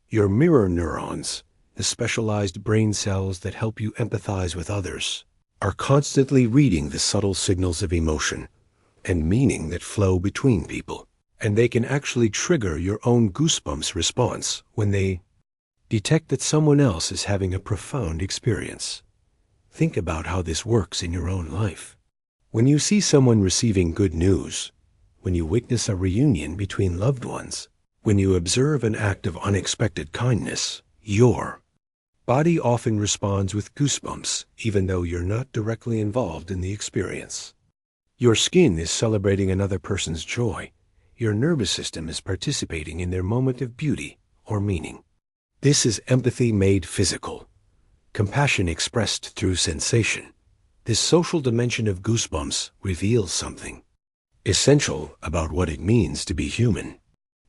Your mirror neurons, the specialized brain cells that help you empathize with others, are constantly reading the subtle signals of emotion and meaning that flow between people, and they can actually trigger your own goosebumps response when they detect that someone else is having a profound experience. Think about how this works in your own life. When you see someone receiving good news, when you witness a reunion between loved ones, when you observe an act of unexpected kindness, your body often responds with goosebumps, even though you're not directly involved in the experience. Your skin is celebrating another person's joy. Your nervous system is participating in their moment of beauty or meaning. This is empathy made physical, compassion expressed through sensation. This social dimension of goosebumps reveals something essential about what it means to be human.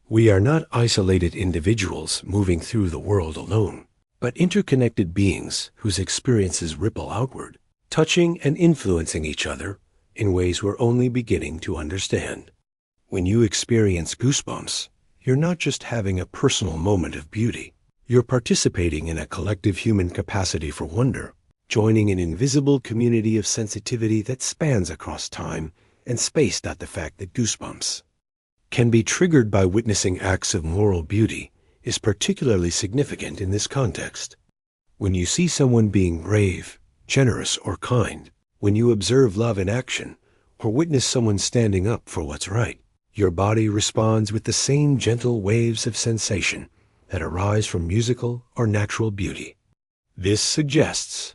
We are not isolated individuals moving through the world alone, but interconnected beings whose experiences ripple outward, touching and influencing each other in ways we're only beginning to understand. When you experience goosebumps, you're not just having a personal moment of beauty. You're participating in a collective human capacity for wonder, joining an invisible community of sensitivity that spans across time and space. The fact that goosebumps can be triggered by witnessing acts of moral beauty is particularly significant in this context. When you see someone being brave, generous, or kind, when you observe love in action, or witness someone standing up for what's right, your body responds with the same gentle waves of sensation that arise from musical or natural beauty. This suggests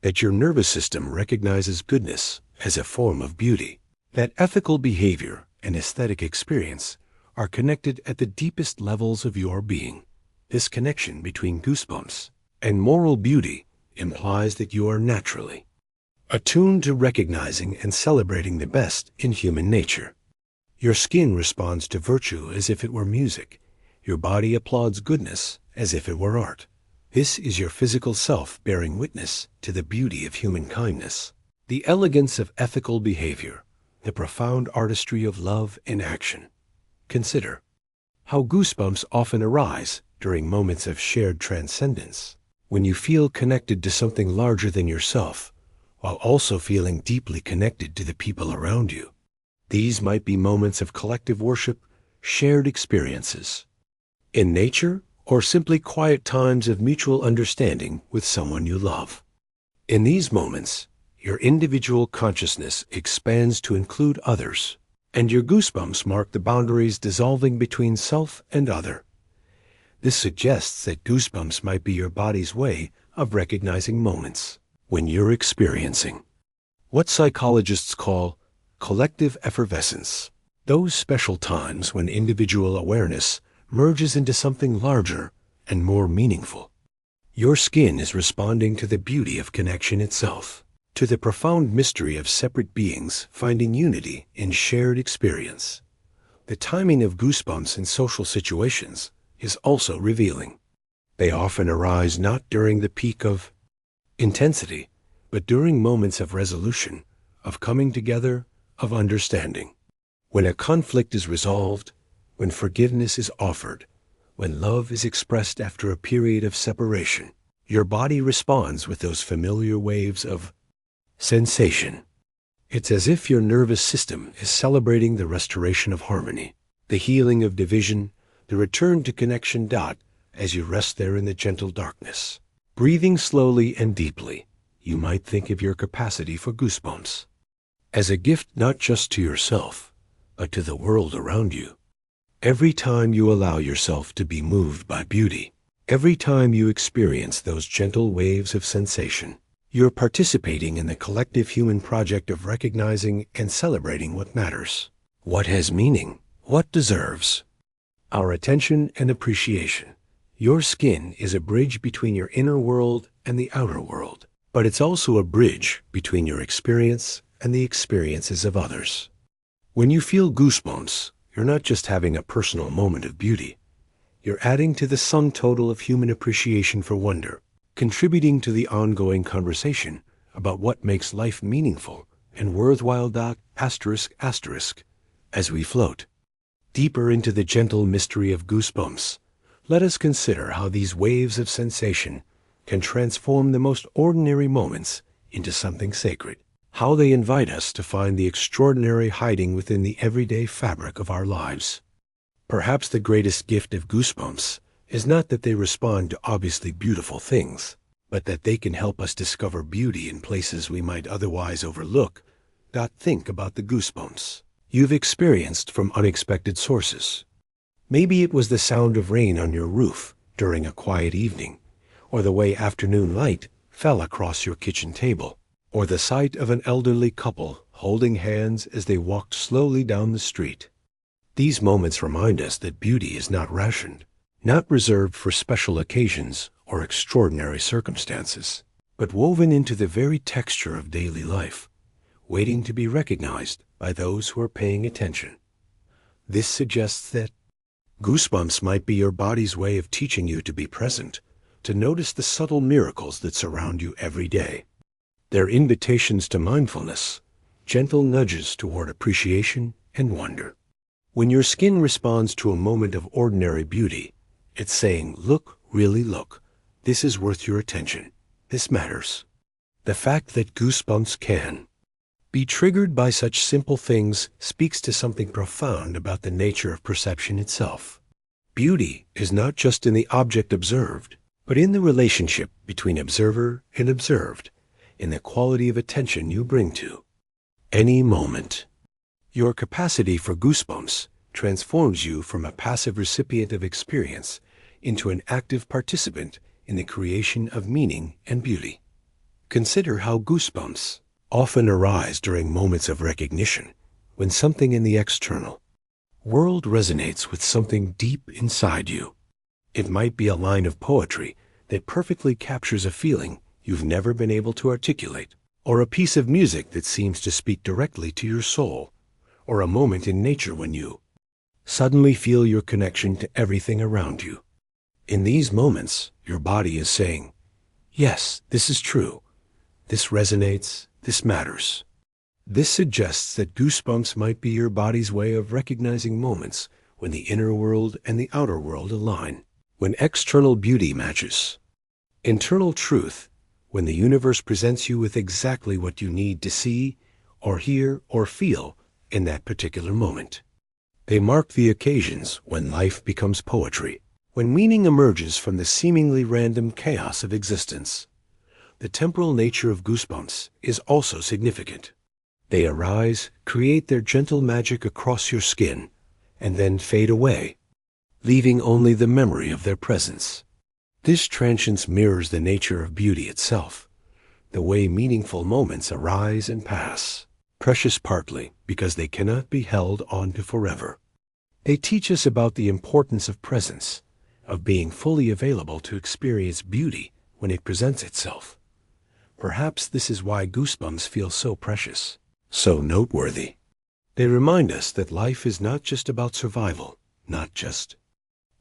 that your nervous system recognizes goodness as a form of beauty, that ethical behavior and aesthetic experience are connected at the deepest levels of your being. This connection between goosebumps and moral beauty implies that you are naturally attuned to recognizing and celebrating the best in human nature. Your skin responds to virtue as if it were music. Your body applauds goodness as if it were art. This is your physical self bearing witness to the beauty of human kindness, the elegance of ethical behavior, the profound artistry of love in action. Consider how goosebumps often arise during moments of shared transcendence, when you feel connected to something larger than yourself, while also feeling deeply connected to the people around you. These might be moments of collective worship, shared experiences in nature, or simply quiet times of mutual understanding with someone you love. In these moments, your individual consciousness expands to include others, and your goosebumps mark the boundaries dissolving between self and other. This suggests that goosebumps might be your body's way of recognizing moments when you're experiencing what psychologists call collective effervescence, those special times when individual awareness merges into something larger and more meaningful. Your skin is responding to the beauty of connection itself, to the profound mystery of separate beings finding unity in shared experience. The timing of goosebumps in social situations is also revealing. They often arise not during the peak of intensity, but during moments of resolution, of coming together, of understanding. When a conflict is resolved, when forgiveness is offered, when love is expressed after a period of separation, your body responds with those familiar waves of sensation. It's as if your nervous system is celebrating the restoration of harmony, the healing of division, the return to connection. As you rest there in the gentle darkness, breathing slowly and deeply, you might think of your capacity for goosebumps as a gift not just to yourself, but to the world around you. Every time you allow yourself to be moved by beauty, Every time you experience those gentle waves of sensation, you're participating in the collective human project of recognizing and celebrating what matters, what has meaning, what deserves our attention and appreciation. Your skin is a bridge between your inner world and the outer world, but it's also a bridge between your experience and the experiences of others. When you feel goosebumps, you're not just having a personal moment of beauty. You're adding to the sum total of human appreciation for wonder, contributing to the ongoing conversation about what makes life meaningful and worthwhile. As we float deeper into the gentle mystery of goosebumps, let us consider how these waves of sensation can transform the most ordinary moments into something sacred, how they invite us to find the extraordinary hiding within the everyday fabric of our lives. Perhaps the greatest gift of goosebumps is not that they respond to obviously beautiful things, but that they can help us discover beauty in places we might otherwise overlook. Think about the goosebumps you've experienced from unexpected sources. Maybe it was the sound of rain on your roof during a quiet evening, or the way afternoon light fell across your kitchen table, or the sight of an elderly couple holding hands as they walked slowly down the street. These moments remind us that beauty is not rationed, not reserved for special occasions or extraordinary circumstances, but woven into the very texture of daily life, waiting to be recognized by those who are paying attention. This suggests that goosebumps might be your body's way of teaching you to be present, to notice the subtle miracles that surround you every day. They're invitations to mindfulness, gentle nudges toward appreciation and wonder. When your skin responds to a moment of ordinary beauty, it's saying, look, really look. This is worth your attention. This matters. The fact that goosebumps can be triggered by such simple things speaks to something profound about the nature of perception itself. Beauty is not just in the object observed, but in the relationship between observer and observed, in the quality of attention you bring to any moment. Your capacity for goosebumps transforms you from a passive recipient of experience into an active participant in the creation of meaning and beauty. Consider how goosebumps often arise during moments of recognition, when something in the external world resonates with something deep inside you. It might be a line of poetry that perfectly captures a feeling you've never been able to articulate, or a piece of music that seems to speak directly to your soul, or a moment in nature when you suddenly feel your connection to everything around you. In these moments, your body is saying, yes, this is true. This resonates. This matters. This suggests that goosebumps might be your body's way of recognizing moments when the inner world and the outer world align, when external beauty matches internal truth, when the universe presents you with exactly what you need to see or hear or feel in that particular moment. They mark the occasions when life becomes poetry, when meaning emerges from the seemingly random chaos of existence. The temporal nature of goosebumps is also significant. They arise, create their gentle magic across your skin, and then fade away, leaving only the memory of their presence. This transience mirrors the nature of beauty itself, the way meaningful moments arise and pass, precious partly because they cannot be held on to forever. They teach us about the importance of presence, of being fully available to experience beauty when it presents itself. Perhaps this is why goosebumps feel so precious, so noteworthy. They remind us that life is not just about survival, not just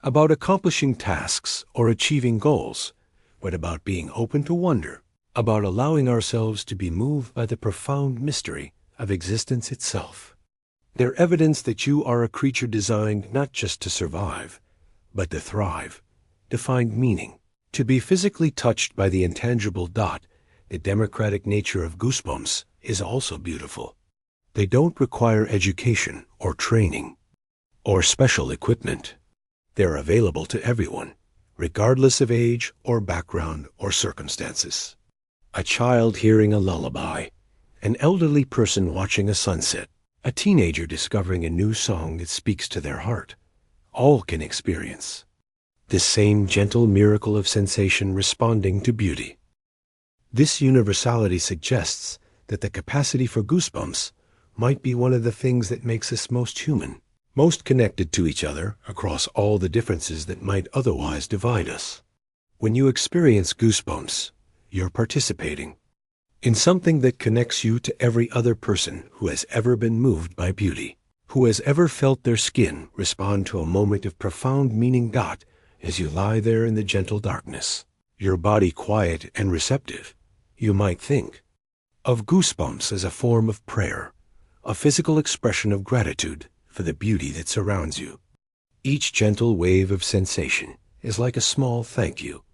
about accomplishing tasks or achieving goals, but about being open to wonder, about allowing ourselves to be moved by the profound mystery of existence itself. They're evidence that you are a creature designed not just to survive, but to thrive, to find meaning, to be physically touched by the intangible. The democratic nature of goosebumps is also beautiful. They don't require education or training or special equipment. They're available to everyone, regardless of age or background or circumstances. A child hearing a lullaby, an elderly person watching a sunset, a teenager discovering a new song that speaks to their heart, all can experience this same gentle miracle of sensation responding to beauty. This universality suggests that the capacity for goosebumps might be one of the things that makes us most human, most connected to each other across all the differences that might otherwise divide us. When you experience goosebumps, you're participating in something that connects you to every other person who has ever been moved by beauty, who has ever felt their skin respond to a moment of profound meaning. As you lie there in the gentle darkness, your body quiet and receptive, you might think of goosebumps as a form of prayer, a physical expression of gratitude for the beauty that surrounds you. Each gentle wave of sensation is like a small thank you,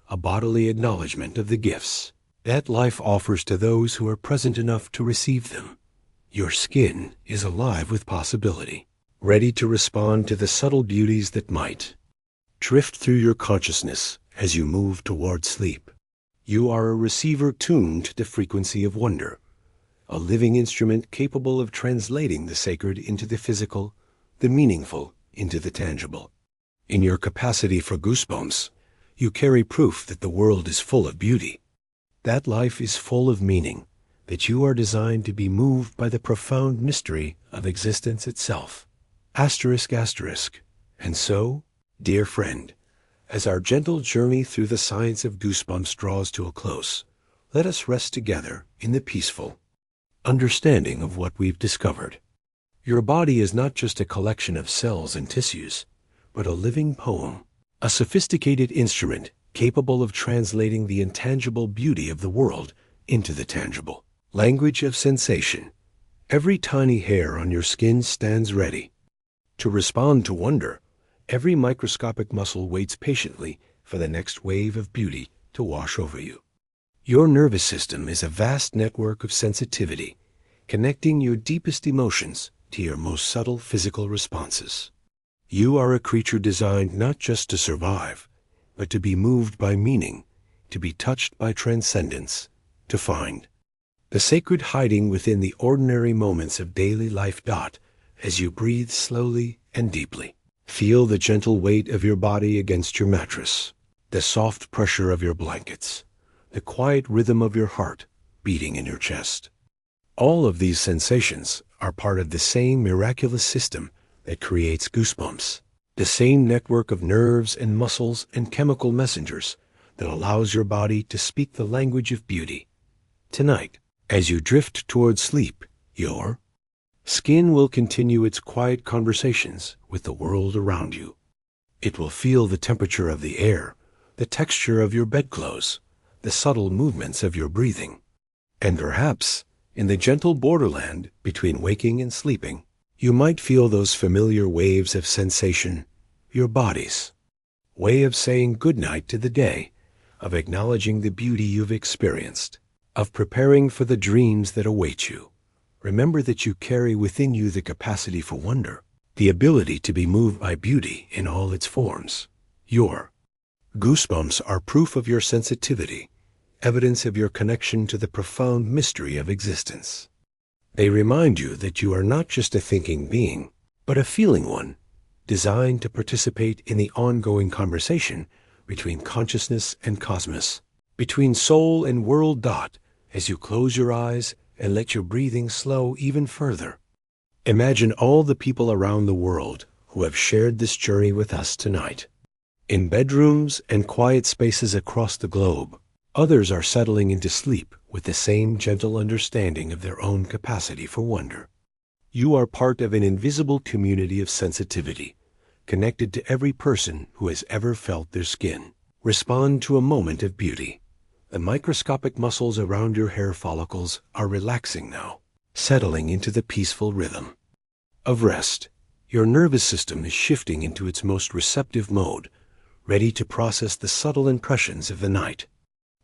a bodily acknowledgement of the gifts that life offers to those who are present enough to receive them. Your skin is alive with possibility, ready to respond to the subtle beauties that might drift through your consciousness as you move toward sleep. You are a receiver tuned to the frequency of wonder, a living instrument capable of translating the sacred into the physical, the meaningful into the tangible. In your capacity for goosebumps, you carry proof that the world is full of beauty, that life is full of meaning, that you are designed to be moved by the profound mystery of existence itself. Asterisk, asterisk. And so, dear friend, as our gentle journey through the science of goosebumps draws to a close, let us rest together in the peaceful understanding of what we've discovered. Your body is not just a collection of cells and tissues, but a living poem, a sophisticated instrument capable of translating the intangible beauty of the world into the tangible language of sensation. Every tiny hair on your skin stands ready to respond to wonder. Every microscopic muscle waits patiently for the next wave of beauty to wash over you. Your nervous system is a vast network of sensitivity, connecting your deepest emotions to your most subtle physical responses. You are a creature designed not just to survive, but to be moved by meaning, to be touched by transcendence, to find the sacred hiding within the ordinary moments of daily life. As you breathe slowly and deeply, feel the gentle weight of your body against your mattress, the soft pressure of your blankets, the quiet rhythm of your heart beating in your chest. All of these sensations are part of the same miraculous system that creates goosebumps, the same network of nerves and muscles and chemical messengers that allows your body to speak the language of beauty. Tonight, as you drift toward sleep, your skin will continue its quiet conversations with the world around you. It will feel the temperature of the air, the texture of your bedclothes, the subtle movements of your breathing. And perhaps, in the gentle borderland between waking and sleeping, you might feel those familiar waves of sensation, your body's way of saying goodnight to the day, of acknowledging the beauty you've experienced, of preparing for the dreams that await you. Remember that you carry within you the capacity for wonder, the ability to be moved by beauty in all its forms. Your goosebumps are proof of your sensitivity, evidence of your connection to the profound mystery of existence. They remind you that you are not just a thinking being, but a feeling one, designed to participate in the ongoing conversation between consciousness and cosmos, between soul and world. As you close your eyes and let your breathing slow even further, imagine all the people around the world who have shared this journey with us tonight. In bedrooms and quiet spaces across the globe, others are settling into sleep with the same gentle understanding of their own capacity for wonder. You are part of an invisible community of sensitivity, connected to every person who has ever felt their skin respond to a moment of beauty. The microscopic muscles around your hair follicles are relaxing now, settling into the peaceful rhythm of rest. Your nervous system is shifting into its most receptive mode, ready to process the subtle impressions of the night.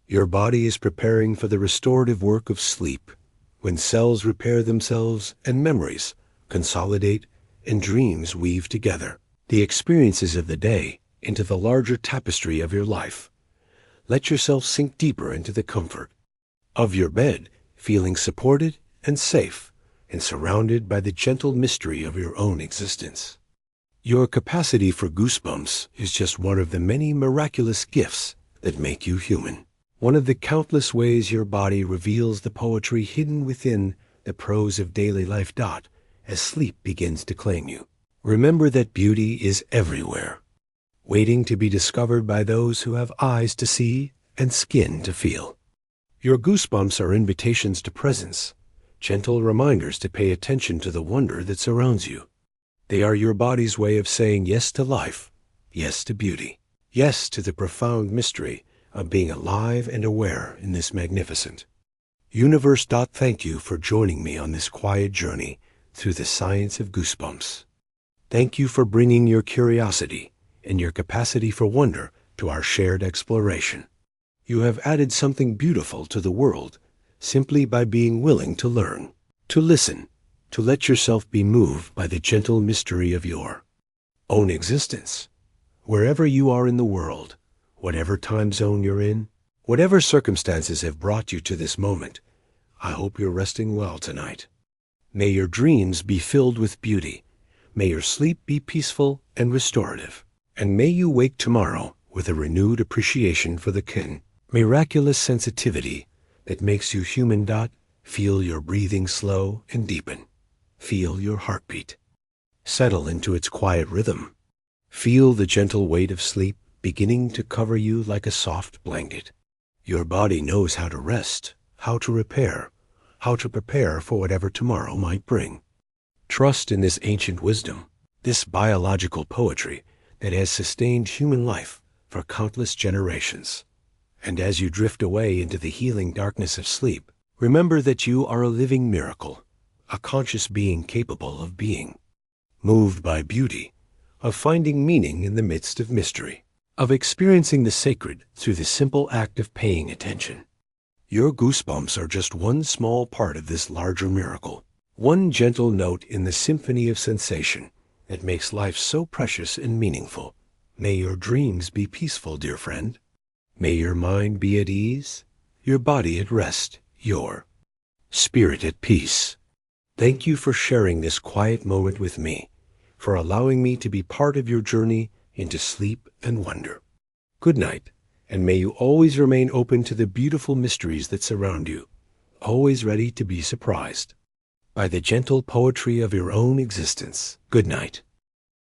Your body is preparing for the restorative work of sleep, when cells repair themselves and memories consolidate and dreams weave together the experiences of the day into the larger tapestry of your life. Let yourself sink deeper into the comfort of your bed, feeling supported and safe and surrounded by the gentle mystery of your own existence. Your capacity for goosebumps is just one of the many miraculous gifts that make you human. One of the countless ways your body reveals the poetry hidden within the prose of daily life. As sleep begins to claim you, remember that beauty is everywhere, waiting to be discovered by those who have eyes to see and skin to feel. Your goosebumps are invitations to presence, gentle reminders to pay attention to the wonder that surrounds you. They are your body's way of saying yes to life, yes to beauty, yes to the profound mystery of being alive and aware in this magnificent universe. Thank you for joining me on this quiet journey through the science of goosebumps. Thank you for bringing your curiosity and your capacity for wonder to our shared exploration. You have added something beautiful to the world simply by being willing to learn, to listen, to let yourself be moved by the gentle mystery of your own existence. Wherever you are in the world, whatever time zone you're in, whatever circumstances have brought you to this moment, I hope you're resting well tonight. May your dreams be filled with beauty. May your sleep be peaceful and restorative. And may you wake tomorrow with a renewed appreciation for the miraculous sensitivity that makes you human. Feel your breathing slow and deepen. Feel your heartbeat settle into its quiet rhythm. Feel the gentle weight of sleep beginning to cover you like a soft blanket. Your body knows how to rest, how to repair, how to prepare for whatever tomorrow might bring. Trust in this ancient wisdom, this biological poetry that has sustained human life for countless generations. And as you drift away into the healing darkness of sleep, remember that you are a living miracle, a conscious being capable of being moved by beauty, of finding meaning in the midst of mystery, of experiencing the sacred through the simple act of paying attention. Your goosebumps are just one small part of this larger miracle, one gentle note in the symphony of sensation that makes life so precious and meaningful. May your dreams be peaceful, dear friend. May your mind be at ease, your body at rest, your spirit at peace. Thank you for sharing this quiet moment with me, for allowing me to be part of your journey into sleep and wonder. Good night, and may you always remain open to the beautiful mysteries that surround you, always ready to be surprised by the gentle poetry of your own existence. Good night.